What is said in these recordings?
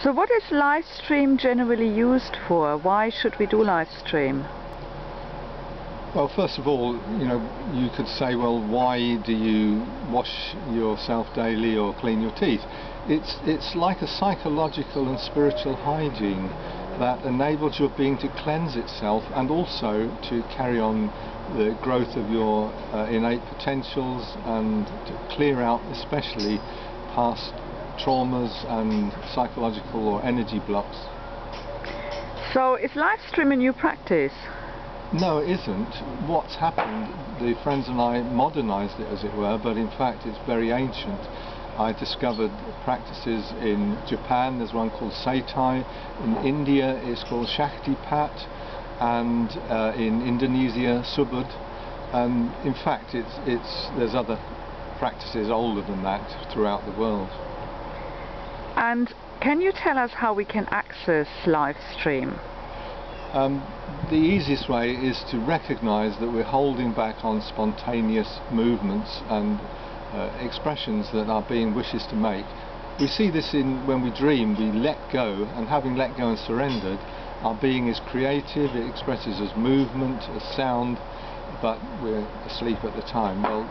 So what is LifeStream generally used for? Why should we do LifeStream? Well, first of all, you could say, well, why do you wash yourself daily or clean your teeth? It's like a psychological and spiritual hygiene that enables your being to cleanse itself and also to carry on the growth of your innate potentials and to clear out especially past traumas and psychological or energy blocks. So is LifeStream a new practice? No, it isn't. What's happened, the friends and I modernized it, as it were, but in fact it's very ancient. I discovered practices in Japan. There's one called Seitai. In India it's called Shaktipat, and in Indonesia Subud. And in fact there's other practices older than that throughout the world. And can you tell us how we can access LifeStream? The easiest way is to recognize that we're holding back on spontaneous movements and expressions that our being wishes to make. We see this when we dream. We let go, and having let go and surrendered, our being is creative. It expresses as movement, as sound, but we're asleep at the time. Well,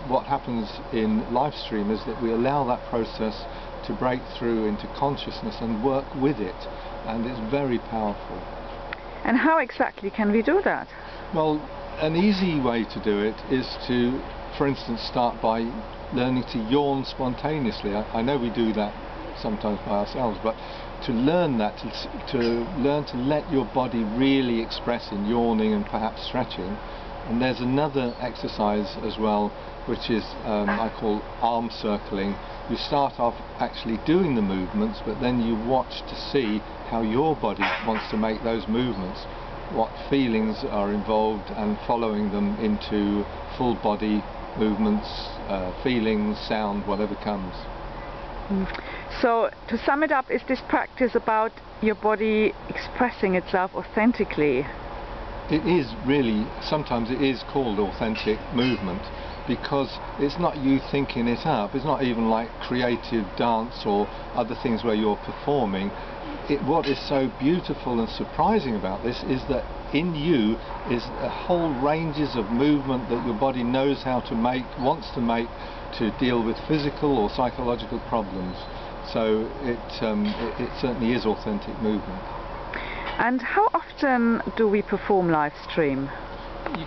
what happens in LifeStream is that we allow that process to break through into consciousness and work with it, and it's very powerful. And how exactly can we do that? Well, an easy way to do it is to, for instance, start by learning to yawn spontaneously. I know we do that sometimes by ourselves, but to learn that, to learn to let your body really express in yawning and perhaps stretching. And there's another exercise as well, which is I call arm circling. You start off actually doing the movements, but then you watch to see how your body wants to make those movements, what feelings are involved, and following them into full body movements, feelings, sound, whatever comes. So to sum it up, is this practice about your body expressing itself authentically? It is really, sometimes it is called authentic movement, because it's not you thinking it up. It's not even like creative dance or other things where you're performing. What is so beautiful and surprising about this is that in you is a whole ranges of movement that your body knows how to make, wants to make, to deal with physical or psychological problems. So it certainly is authentic movement. And how often do we perform LifeStream? You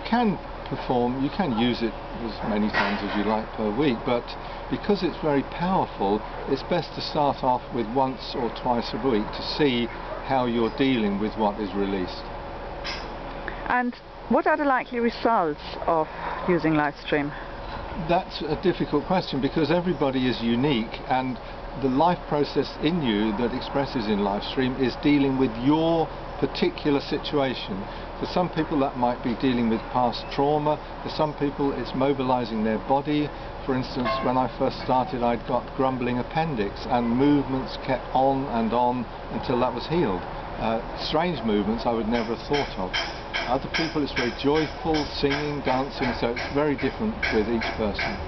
can use it as many times as you like per week, but because it's very powerful, it's best to start off with once or twice a week to see how you're dealing with what is released. And what are the likely results of using LifeStream? That's a difficult question, because everybody is unique, and the life process in you that expresses in LifeStream is dealing with your particular situation. For some people that might be dealing with past trauma. For some people it's mobilizing their body. For instance, when I first started, I'd got grumbling appendix, and movements kept on and on until that was healed. Strange movements I would never have thought of. Other people it's very joyful, singing, dancing, so it's very different with each person.